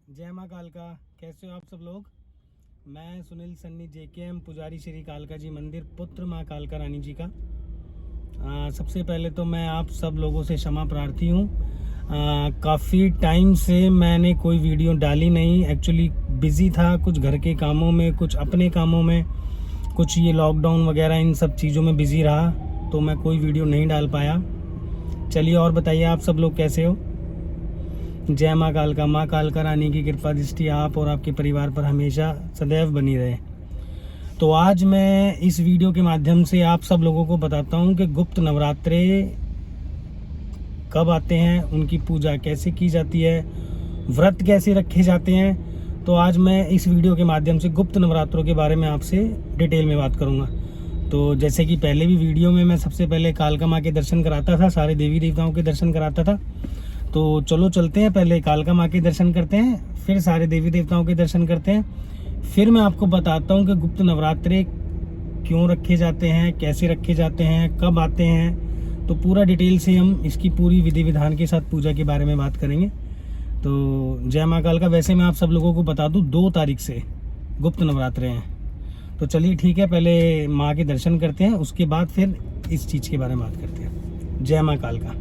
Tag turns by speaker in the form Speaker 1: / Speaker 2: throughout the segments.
Speaker 1: जय माँ कालका। कैसे हो आप सब लोग। मैं सुनील सन्नी JKM पुजारी श्री कालका जी मंदिर पुत्र माँ कालका रानी जी का। सबसे पहले तो मैं आप सब लोगों से क्षमा प्रार्थी हूँ। काफ़ी टाइम से मैंने कोई वीडियो डाली नहीं। एक्चुअली बिज़ी था, कुछ घर के कामों में, कुछ अपने कामों में, कुछ ये लॉकडाउन वगैरह इन सब चीज़ों में बिज़ी रहा, तो मैं कोई वीडियो नहीं डाल पाया। चलिए और बताइए आप सब लोग कैसे हो। जय माँ कालका। माँ कालका रानी की कृपा दृष्टि आप और आपके परिवार पर हमेशा सदैव बनी रहे। तो आज मैं इस वीडियो के माध्यम से आप सब लोगों को बताता हूँ कि गुप्त नवरात्रे कब आते हैं, उनकी पूजा कैसे की जाती है, व्रत कैसे रखे जाते हैं। तो आज मैं इस वीडियो के माध्यम से गुप्त नवरात्रों के बारे में आपसे डिटेल में बात करूँगा। तो जैसे कि पहले भी वीडियो में मैं सबसे पहले कालका माँ के दर्शन कराता था, सारे देवी देवताओं के दर्शन कराता था। तो चलो चलते हैं, पहले कालका माँ के दर्शन करते हैं, फिर सारे देवी देवताओं के दर्शन करते हैं, फिर मैं आपको बताता हूँ कि गुप्त नवरात्रे क्यों रखे जाते हैं, कैसे रखे जाते हैं, कब आते हैं। तो पूरा डिटेल से हम इसकी पूरी विधि विधान के साथ पूजा के बारे में बात करेंगे। तो जय माँ कालका। वैसे मैं आप सब लोगों को बता दूँ 2 तारीख से गुप्त नवरात्रे हैं। तो चलिए ठीक है, पहले माँ के दर्शन करते हैं, उसके बाद फिर इस चीज़ के बारे में बात करते हैं। जय माँ कालका।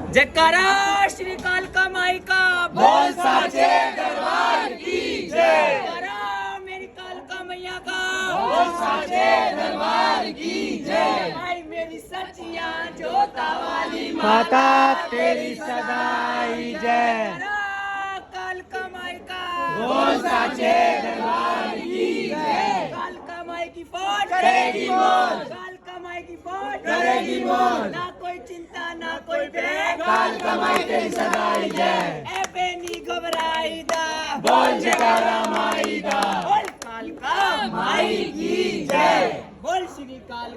Speaker 2: जयकारा श्री कालका माई का बोल साचे दरबार की जय। जयकारा मेरी कालका मैया का बोल साचे दरबार की जय। आई मेरी सचिया जोता वाली
Speaker 1: माता तेरी सदाई जय।
Speaker 2: जयकारा कालका माई का
Speaker 1: बोल साचे दरबार की जय।
Speaker 2: कालका माई की फौज
Speaker 1: करेगी मौज।
Speaker 2: कालका माई की फौज
Speaker 1: करेगी मौज।
Speaker 2: ना कोई चिंता ना कोई भय,
Speaker 1: कालका माई तेरी सदाई जय।
Speaker 2: ए बेनी घबराई दा
Speaker 1: बोल जयकारा माई दा।
Speaker 2: बोल कालका माई की जय। बोल श्री काल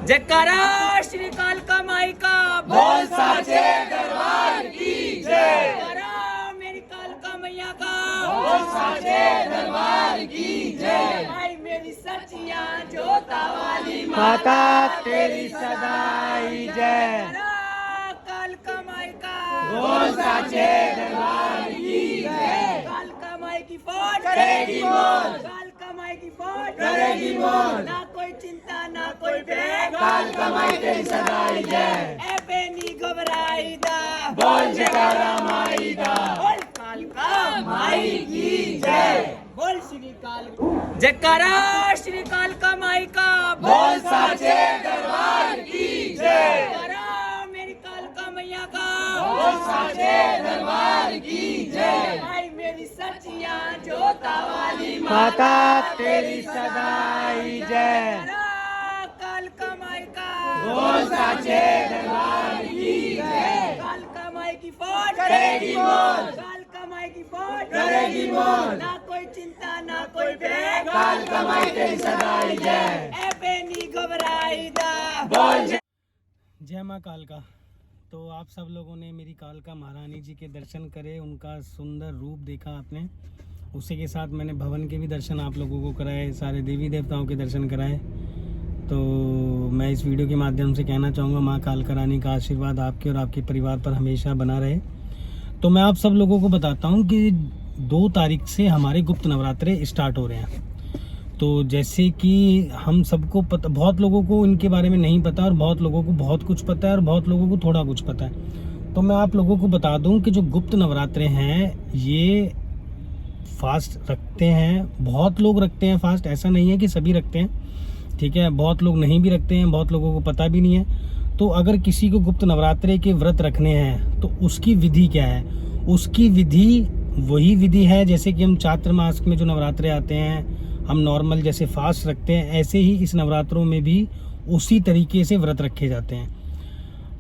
Speaker 2: जयकारा श्री कालका माई का
Speaker 1: बोल साचे दरबार की जय।
Speaker 2: जयकारा मेरी कालका मैया का
Speaker 1: बोल साचे दरबार की जय।
Speaker 2: आई मेरी सचिया जोता वाली
Speaker 1: माता तेरी सदाई जय।
Speaker 2: जयकारा कालका माई का
Speaker 1: बोल साचे दरबार की जय।
Speaker 2: कालका माई की फौज
Speaker 1: करेगी मौज।
Speaker 2: कालका माई की फौज
Speaker 1: करेगी मौज।
Speaker 2: ना कोई चिंता ना कोई भय,
Speaker 1: कालका माई तेरी सदाई जय।
Speaker 2: ए बेनी घबराई दा
Speaker 1: बोल जयकारा माई दा।
Speaker 2: बोल कालका माई की जय। बोल श्री काल जयकारा श्री कालका माई का
Speaker 1: बोल साचे दरबार की जय।
Speaker 2: जयकारा मेरी कालका मैया का
Speaker 1: बोल साचे दरबार की जय।
Speaker 2: आई मेरी सचिया जोता वाली
Speaker 1: माता तेरी सदाई जय।
Speaker 2: जयकारा कालका माई का
Speaker 1: बोल साचे दरबार की जय।
Speaker 2: कालका माई की फौज
Speaker 1: करेगी मौज।
Speaker 2: कालका माई की फौज
Speaker 1: करेगी मौज।
Speaker 2: ना कोई चिंता ना कोई भय,
Speaker 1: कालका माई तेरी सदाई जय।
Speaker 2: ए बेनी घबराई दा
Speaker 1: बोल जय माँ कालका। तो आप सब लोगों ने मेरी कालका महारानी जी के दर्शन करे, उनका सुंदर रूप देखा आपने। उसी के साथ मैंने भवन के भी दर्शन आप लोगों को कराए, सारे देवी देवताओं के दर्शन कराए। तो मैं इस वीडियो के माध्यम से कहना चाहूँगा माँ कालका रानी का आशीर्वाद आपके और आपके परिवार पर हमेशा बना रहे। तो मैं आप सब लोगों को बताता हूँ कि 2 तारीख से हमारे गुप्त नवरात्रे स्टार्ट हो रहे हैं। तो जैसे कि हम सबको पता, बहुत लोगों को इनके बारे में नहीं पता, और बहुत लोगों को बहुत कुछ पता है, और बहुत लोगों को थोड़ा कुछ पता है। तो मैं आप लोगों को बता दूं कि जो गुप्त नवरात्रे हैं ये फास्ट रखते हैं, बहुत लोग रखते हैं फास्ट, ऐसा नहीं है कि सभी रखते हैं, ठीक है। बहुत लोग नहीं भी रखते हैं, बहुत लोगों को पता भी नहीं है। तो अगर किसी को गुप्त नवरात्रे के व्रत रखने हैं तो उसकी विधि क्या है, उसकी विधि वही विधि है जैसे कि हम चात्र मास में जो नवरात्रे आते हैं हम नॉर्मल जैसे फास्ट रखते हैं, ऐसे ही इस नवरात्रों में भी उसी तरीके से व्रत रखे जाते हैं।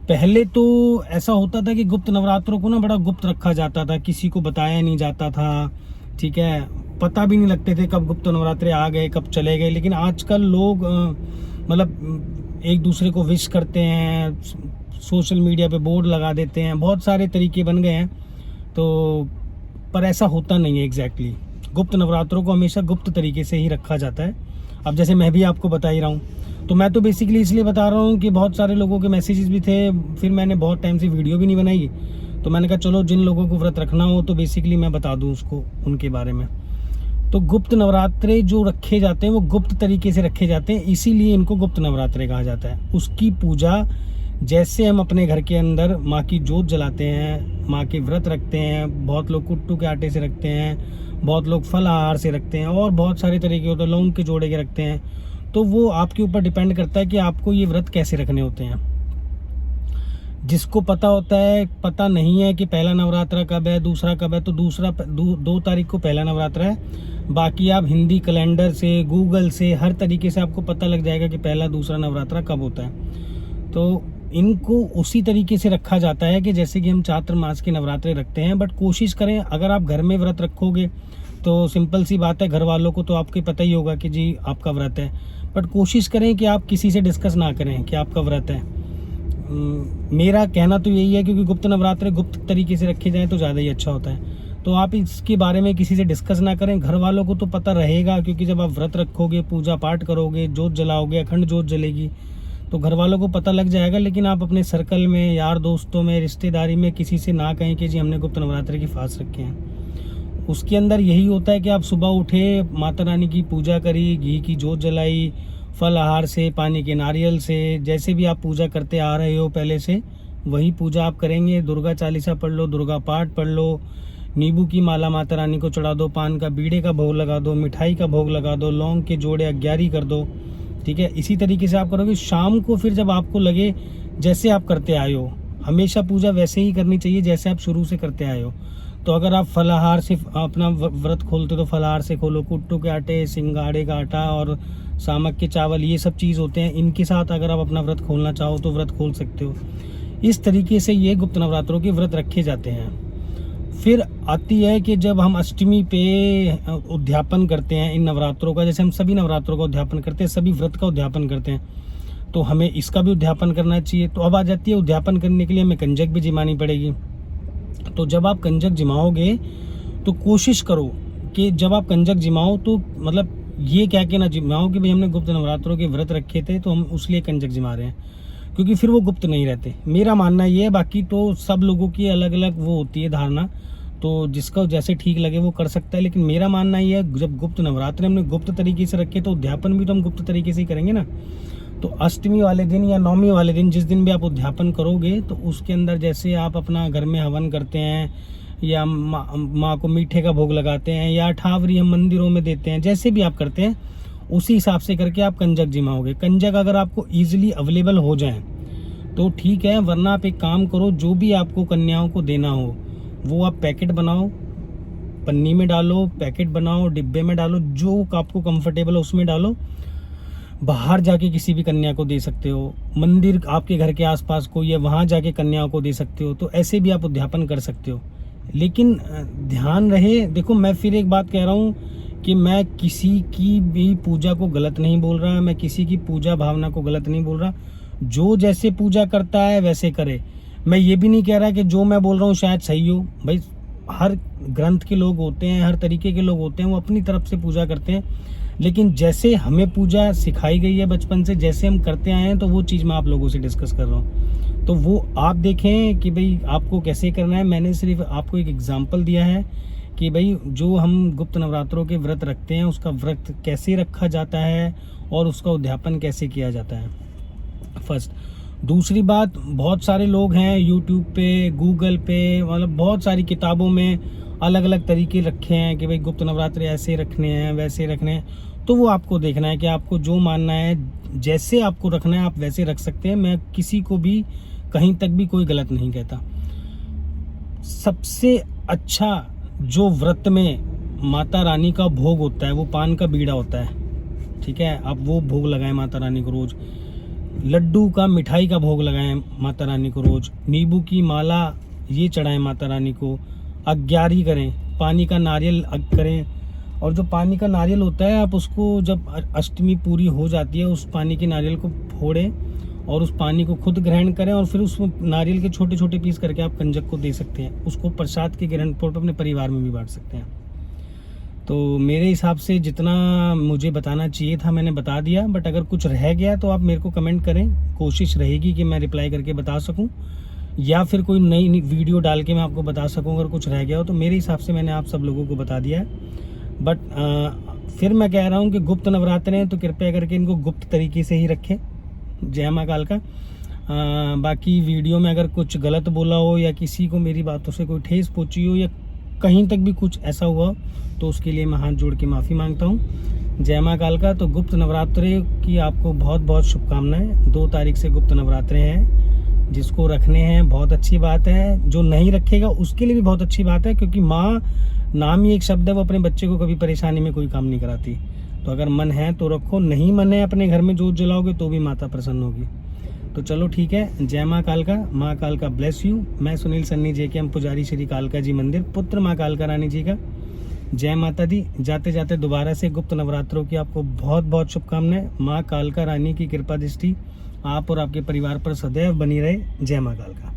Speaker 1: पहले तो ऐसा होता था कि गुप्त नवरात्रों को ना बड़ा गुप्त रखा जाता था, किसी को बताया नहीं जाता था, ठीक है। पता भी नहीं लगते थे कब गुप्त नवरात्रे आ गए, कब चले गए। लेकिन आजकल लोग मतलब एक दूसरे को विश करते हैं, सोशल मीडिया पे बोर्ड लगा देते हैं, बहुत सारे तरीके बन गए हैं। तो पर ऐसा होता नहीं है एग्जैक्टली। गुप्त नवरात्रों को हमेशा गुप्त तरीके से ही रखा जाता है। अब जैसे मैं भी आपको बता ही रहा हूँ, तो मैं तो बेसिकली इसलिए बता रहा हूँ कि बहुत सारे लोगों के मैसेजेस भी थे, फिर मैंने बहुत टाइम से वीडियो भी नहीं बनाई। तो मैंने कहा चलो जिन लोगों को व्रत रखना हो तो बेसिकली मैं बता दूं उसको उनके बारे में। तो गुप्त नवरात्रे जो रखे जाते हैं वो गुप्त तरीके से रखे जाते हैं, इसीलिए इनको गुप्त नवरात्रे कहा जाता है। उसकी पूजा जैसे हम अपने घर के अंदर माँ की जोत जलाते हैं, माँ के व्रत रखते हैं, बहुत लोग कुट्टू के आटे से रखते हैं, बहुत लोग फल आहार से रखते हैं और बहुत सारे तरीके होते हैं, लौंग के जोड़े के रखते हैं। तो वो आपके ऊपर डिपेंड करता है कि आपको ये व्रत कैसे रखने होते हैं। जिसको पता होता है, पता नहीं है कि पहला नवरात्रा कब है, दूसरा कब है, तो दूसरा 2 तारीख को पहला नवरात्रा है। बाकी आप हिंदी कैलेंडर से, गूगल से, हर तरीके से आपको पता लग जाएगा कि पहला दूसरा नवरात्रा कब होता है। तो इनको उसी तरीके से रखा जाता है कि जैसे कि हम चातुर्मास के नवरात्रे रखते हैं। बट कोशिश करें, अगर आप घर में व्रत रखोगे तो सिंपल सी बात है, घर वालों को तो आपको पता ही होगा कि जी आपका व्रत है। बट कोशिश करें कि आप किसी से डिस्कस ना करें कि आपका व्रत है। मेरा कहना तो यही है, क्योंकि गुप्त नवरात्रे गुप्त तरीके से रखे जाएँ तो ज़्यादा ही अच्छा होता है। तो आप इसके बारे में किसी से डिस्कस ना करें। घर वालों को तो पता रहेगा, क्योंकि जब आप व्रत रखोगे, पूजा पाठ करोगे, जोत जलाओगे, अखंड जोत जलेगी, तो घर वालों को पता लग जाएगा। लेकिन आप अपने सर्कल में, यार दोस्तों में, रिश्तेदारी में किसी से ना कहें कि जी हमने गुप्त नवरात्रि की फास्ट रखे हैं। उसके अंदर यही होता है कि आप सुबह उठे, माता रानी की पूजा करी, घी की जोत जलाई, फल आहार से, पानी के नारियल से, जैसे भी आप पूजा करते आ रहे हो पहले से, वही पूजा आप करेंगे। दुर्गा चालीसा पढ़ लो, दुर्गा पाठ पढ़ लो, नींबू की माला माता रानी को चढ़ा दो, पान का बीड़े का भोग लगा दो, मिठाई का भोग लगा दो, लौंग के जोड़े अग्यारी कर दो। ठीक है, इसी तरीके से आप करोगे। शाम को फिर जब आपको लगे जैसे आप करते आए हो, हमेशा पूजा वैसे ही करनी चाहिए जैसे आप शुरू से करते आए हो। तो अगर आप फलाहार से अपना व्रत खोलते हो तो फलाहार से खोलो। कुट्टू के आटे, सिंगाड़े का आटा और सामक के चावल, ये सब चीज़ होते हैं, इनके साथ अगर आप अपना व्रत खोलना चाहो तो व्रत खोल सकते हो। इस तरीके से ये गुप्त नवरात्रों के व्रत रखे जाते हैं। फिर आती है कि जब हम अष्टमी पे उद्यापन करते हैं इन नवरात्रों का, जैसे हम सभी नवरात्रों का उद्यापन करते हैं, सभी व्रत का उद्यापन करते हैं, तो हमें इसका भी उद्यापन करना चाहिए। तो अब आ जाती है, उद्यापन करने के लिए हमें कंजक भी जिमानी पड़ेगी। तो जब आप कंजक जिमाओगे तो कोशिश करो कि जब आप कंजक जिमाओ तो मतलब ये क्या कि ना जिमाओ कि भाई हमने गुप्त नवरात्रों के व्रत रखे थे तो हम उसलिए कंजक जिमा रहे हैं, क्योंकि फिर वो गुप्त नहीं रहते। मेरा मानना ये है, बाकी तो सब लोगों की अलग अलग वो होती है धारणा, तो जिसका जैसे ठीक लगे वो कर सकता है। लेकिन मेरा मानना ये है, जब गुप्त नवरात्रि हमने गुप्त तरीके से रखे तो उद्यापन भी तो हम गुप्त तरीके से ही करेंगे ना। तो अष्टमी वाले दिन या नवमी वाले दिन, जिस दिन भी आप उद्यापन करोगे, तो उसके अंदर जैसे आप अपना घर में हवन करते हैं या माँ को मीठे का भोग लगाते हैं या ठावरी हम मंदिरों में देते हैं, जैसे भी आप करते हैं उसी हिसाब से करके आप कंजक जिमाओगे। कंजक अगर आपको ईजिली अवेलेबल हो जाए तो ठीक है, वरना आप एक काम करो, जो भी आपको कन्याओं को देना हो वो आप पैकेट बनाओ, पन्नी में डालो, पैकेट बनाओ, डिब्बे में डालो, जो आपको कंफर्टेबल हो उसमें डालो। बाहर जाके किसी भी कन्या को दे सकते हो, मंदिर आपके घर के आसपास कोई है वहाँ जाके कन्याओं को दे सकते हो। तो ऐसे भी आप उद्यापन कर सकते हो। लेकिन ध्यान रहे, देखो मैं फिर एक बात कह रहा हूँ कि मैं किसी की भी पूजा को गलत नहीं बोल रहा, मैं किसी की पूजा भावना को गलत नहीं बोल रहा। जो जैसे पूजा करता है वैसे करे। मैं ये भी नहीं कह रहा कि जो मैं बोल रहा हूँ शायद सही हो। भाई हर ग्रंथ के लोग होते हैं, हर तरीके के लोग होते हैं, वो अपनी तरफ से पूजा करते हैं। लेकिन जैसे हमें पूजा सिखाई गई है बचपन से, जैसे हम करते आए हैं, तो वो चीज़ मैं आप लोगों से डिस्कस कर रहा हूँ। तो वो आप देखें कि भाई आपको कैसे करना है। मैंने सिर्फ आपको एक एग्जांपल दिया है कि भाई जो हम गुप्त नवरात्रों के व्रत रखते हैं उसका व्रत कैसे रखा जाता है और उसका उद्यापन कैसे किया जाता है, फर्स्ट। दूसरी बात, बहुत सारे लोग हैं यूट्यूब पे, गूगल पे, मतलब बहुत सारी किताबों में अलग अलग तरीके रखे हैं कि भाई गुप्त नवरात्रि ऐसे रखने हैं, वैसे रखने हैं। तो वो आपको देखना है कि आपको जो मानना है, जैसे आपको रखना है आप वैसे रख सकते हैं। मैं किसी को भी कहीं तक भी कोई गलत नहीं कहता। सबसे अच्छा जो व्रत में माता रानी का भोग होता है वो पान का बीड़ा होता है। ठीक है, आप वो भोग लगाएं माता रानी को रोज़। लड्डू का, मिठाई का भोग लगाएं माता रानी को रोज़। नींबू की माला ये चढ़ाएं माता रानी को। अग्यारी करें, पानी का नारियल करें। और जो पानी का नारियल होता है, आप उसको जब अष्टमी पूरी हो जाती है उस पानी के नारियल को फोड़ें और उस पानी को खुद ग्रहण करें और फिर उस नारियल के छोटे छोटे पीस करके आप कंजक को दे सकते हैं। उसको प्रसाद के ग्रहण तौर पर अपने परिवार में भी बांट सकते हैं। तो मेरे हिसाब से जितना मुझे बताना चाहिए था मैंने बता दिया। बट अगर कुछ रह गया तो आप मेरे को कमेंट करें, कोशिश रहेगी कि मैं रिप्लाई करके बता सकूं। या फिर कोई नई वीडियो डाल के मैं आपको बता सकूं अगर कुछ रह गया हो, तो मेरे हिसाब से मैंने आप सब लोगों को बता दिया है। बट फिर मैं कह रहा हूं कि गुप्त नवरात्र हैं तो कृपया करके इनको गुप्त तरीके से ही रखें। जय माँ काल का। बाकी वीडियो में अगर कुछ गलत बोला हो या किसी को मेरी बातों से कोई ठेस पहुंची हो या कहीं तक भी कुछ ऐसा हुआ हो तो उसके लिए मैं हाथ जोड़ के माफ़ी मांगता हूँ। जय माँ काल का। तो गुप्त नवरात्रे की आपको बहुत बहुत शुभकामनाएं। 2 तारीख से गुप्त नवरात्रे हैं, जिसको रखने हैं बहुत अच्छी बात है, जो नहीं रखेगा उसके लिए भी बहुत अच्छी बात है, क्योंकि माँ नाम ही एक शब्द है, वो अपने बच्चे को कभी परेशानी में कोई काम नहीं कराती। तो अगर मन है तो रखो, नहीं मन है अपने घर में जोत जलाओगे तो भी माता प्रसन्न होगी। तो चलो ठीक है। जय माँ काल का। माँ काल का ब्लेस यू। मैं सुनील सन्नी जे के हम पुजारी श्री कालका जी मंदिर, पुत्र माँ कालका रानी जी का। जय माता दी। जाते जाते दोबारा से गुप्त नवरात्रों की आपको बहुत बहुत शुभकामनाएं। माँ कालका रानी की कृपा दृष्टि आप और आपके परिवार पर सदैव बनी रहे। जय माँ कालका।